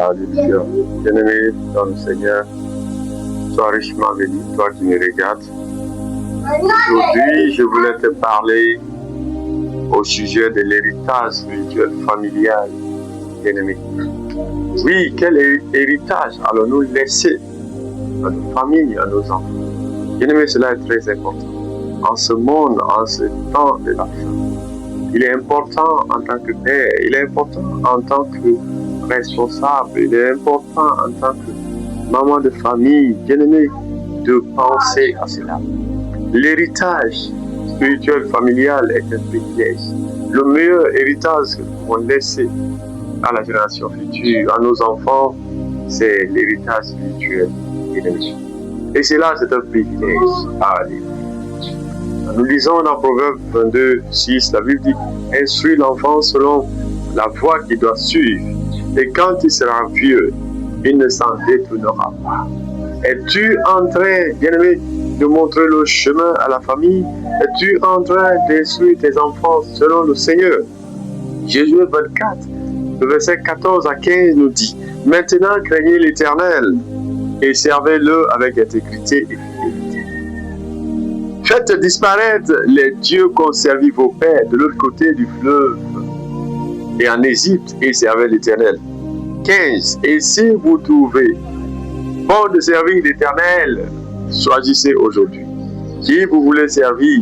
Alléluia. Bien-aimé dans le Seigneur, sois richement béni, toi qui me regardes. Aujourd'hui, je voulais te parler au sujet de l'héritage spirituel familial, bien-aimé. Oui, quel héritage allons-nous laisser à nos familles, à nos enfants? Bien-aimé, cela est très important. En ce monde, en ce temps de la fin, il est important en tant que père, il est important en tant que responsable, il est important en tant que maman de famille, bien-aimé, de penser à cela. L'héritage spirituel familial est un privilège. Le meilleur héritage que nous pouvons laisser à la génération future, à nos enfants, c'est l'héritage spirituel. Et cela, c'est un privilège. Alléluia. Nous lisons dans Proverbe 22, 6, la Bible dit « Instruis l'enfant selon la voie qu'il doit suivre, et quand il sera vieux, il ne s'en détournera pas. » Es-tu en train, bien-aimé, de montrer le chemin à la famille? Es-tu en train d'instruire tes enfants selon le Seigneur? Jésus 24, le verset 14 à 15 nous dit « Maintenant craignez l'Éternel et servez-le avec intégrité et fidélité. Faites disparaître les dieux qu'ont servi vos pères de l'autre côté du fleuve et en Égypte et servez l'Éternel. » 15. Et si vous trouvez bon de servir l'Éternel, choisissez aujourd'hui qui vous voulez servir,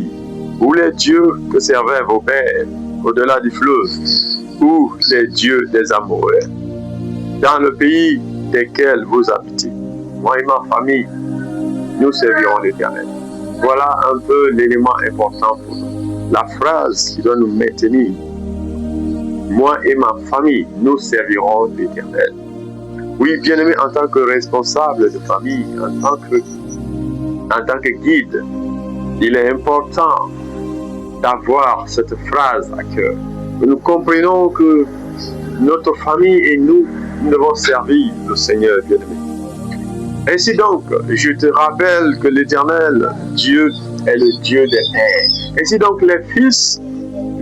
ou les dieux que servaient vos pères au-delà du fleuve, ou les dieux des Amoréens, dans le pays desquels vous habitez. Moi et ma famille, nous servirons l'Éternel. Voilà un peu l'élément important pour nous. La phrase qui doit nous maintenir. Moi et ma famille, nous servirons l'Éternel. Oui, bien-aimé, en tant que responsable de famille, en tant que guide, il est important d'avoir cette phrase à cœur. Nous comprenons que notre famille et nous devons servir le Seigneur bien-aimé. Ainsi donc, je te rappelle que l'Éternel, Dieu, est le Dieu des pères. Ainsi donc, les fils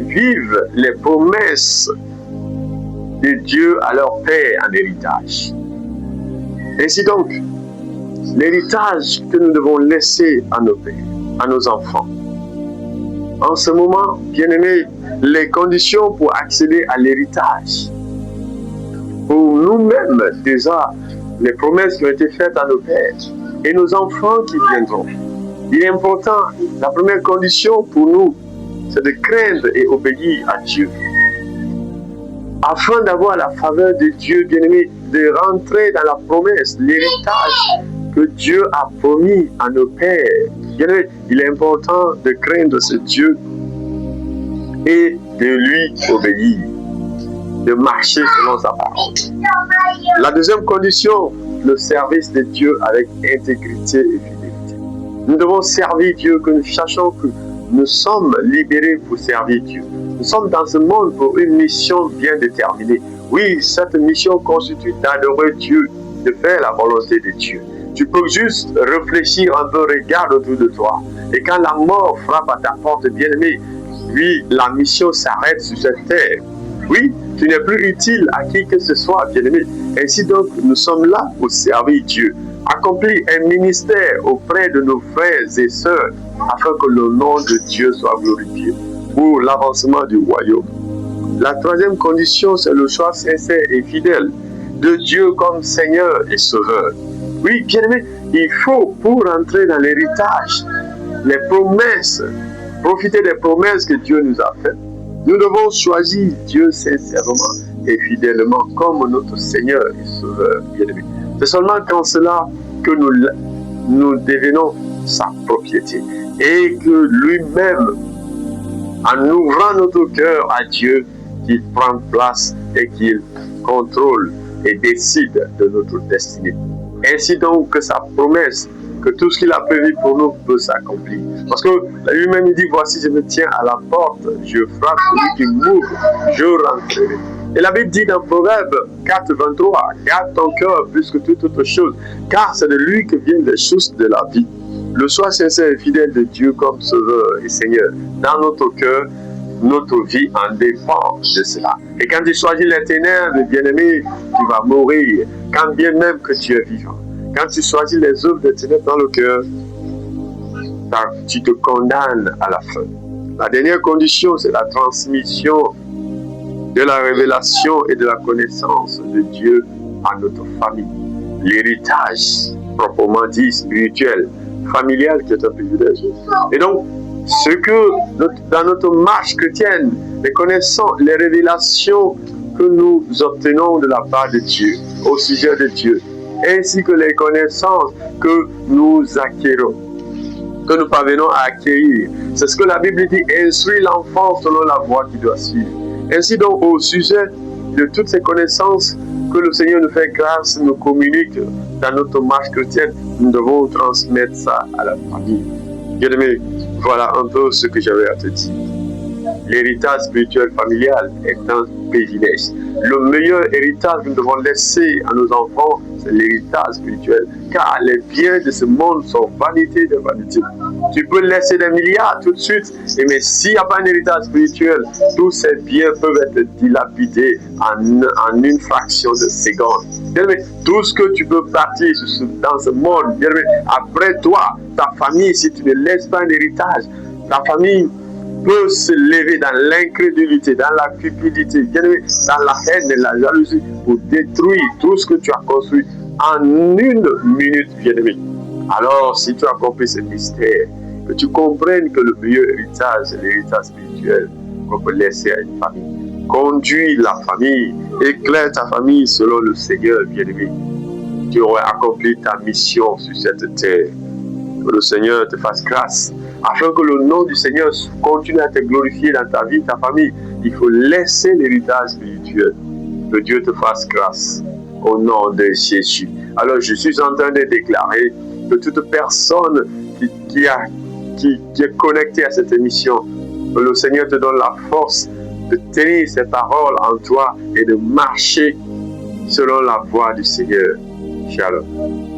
vivent les promesses de Dieu à leur père en héritage. Ainsi donc, l'héritage que nous devons laisser à nos pères, à nos enfants. En ce moment, bien-aimés, les conditions pour accéder à l'héritage, pour nous-mêmes déjà, les promesses qui ont été faites à nos pères et nos enfants qui viendront. Il est important, la première condition pour nous, c'est de craindre et obéir à Dieu. Afin d'avoir la faveur de Dieu, bien-aimé, de rentrer dans la promesse, l'héritage que Dieu a promis à nos pères. Bien-aimé, il est important de craindre ce Dieu et de lui obéir, de marcher selon sa parole. La deuxième condition, le service de Dieu avec intégrité et fidélité. Nous devons servir Dieu, que nous sachons que nous sommes libérés pour servir Dieu. Nous sommes dans ce monde pour une mission bien déterminée. Oui, cette mission constitue d'adorer Dieu, de faire la volonté de Dieu. Tu peux juste réfléchir un peu, regarde autour de toi. Et quand la mort frappe à ta porte, bien-aimé, oui, la mission s'arrête sur cette terre. Oui, tu n'es plus utile à qui que ce soit, bien-aimé. Ainsi donc, nous sommes là pour servir Dieu. Accomplir un ministère auprès de nos frères et sœurs afin que le nom de Dieu soit glorifié pour l'avancement du royaume. La troisième condition, c'est le choix sincère et fidèle de Dieu comme Seigneur et Sauveur. Oui, bien-aimé, il faut, pour entrer dans l'héritage, les promesses, profiter des promesses que Dieu nous a faites. Nous devons choisir Dieu sincèrement et fidèlement comme notre Seigneur et Sauveur, bien-aimé. C'est seulement quand cela que nous devenons sa propriété et que lui-même, en ouvrant notre cœur à Dieu, qu'il prend place et qu'il contrôle et décide de notre destinée. Ainsi donc que sa promesse, que tout ce qu'il a prévu pour nous peut s'accomplir. Parce que lui-même il dit, voici je me tiens à la porte, je frappe, celui qui m'ouvre, je rentrerai. Et la Bible dit dans Proverbe 4, 23, garde ton cœur plus que toute autre chose, car c'est de lui que viennent les choses de la vie. Le choix sincère et fidèle de Dieu comme Sauveur et Seigneur dans notre cœur notre vie en dépend de cela. Et quand tu choisis les ténèbres, bien-aimé, tu vas mourir, quand bien même que tu es vivant. Quand tu choisis les œuvres des ténèbres dans le cœur, tu te condamnes à la fin. La dernière condition, c'est la transmission de la révélation et de la connaissance de Dieu à notre famille. L'héritage, proprement dit, spirituel, familial, qui est un privilège. Et donc, ce que dans notre marche chrétienne, les connaissances, les révélations que nous obtenons de la part de Dieu, au sujet de Dieu, ainsi que les connaissances que nous acquérons, que nous parvenons à acquérir. C'est ce que la Bible dit, instruit l'enfant selon la voie qu'il doit suivre. Ainsi donc, au sujet de toutes ces connaissances que le Seigneur nous fait grâce, nous communique dans notre marche chrétienne, nous devons transmettre ça à la famille. Bien-aimé, voilà un peu ce que j'avais à te dire. L'héritage spirituel familial est un privilège. Le meilleur héritage que nous devons laisser à nos enfants, c'est l'héritage spirituel. Car les biens de ce monde sont vanité de vanité. Tu peux laisser des milliards tout de suite, mais s'il n'y a pas un héritage spirituel, tous ces biens peuvent être dilapidés en une fraction de seconde. Tout ce que tu peux bâtir dans ce monde, après toi, ta famille, si tu ne laisses pas un héritage, ta famille peut se lever dans l'incrédulité, dans la cupidité, dans la haine et la jalousie pour détruire tout ce que tu as construit en une minute, bien-aimé. Alors, si tu as compris ce mystère, que tu comprennes que le meilleur héritage, c'est l'héritage spirituel qu'on peut laisser à une famille. Conduis la famille, éclaire ta famille selon le Seigneur, bien-aimé. Tu aurais accompli ta mission sur cette terre. Que le Seigneur te fasse grâce, afin que le nom du Seigneur continue à te glorifier dans ta vie, ta famille. Il faut laisser l'héritage spirituel. Que Dieu te fasse grâce au nom de Jésus. Alors je suis en train de déclarer que toute personne qui est connectée à cette émission, que le Seigneur te donne la force de tenir ses paroles en toi et de marcher selon la voie du Seigneur. Shalom.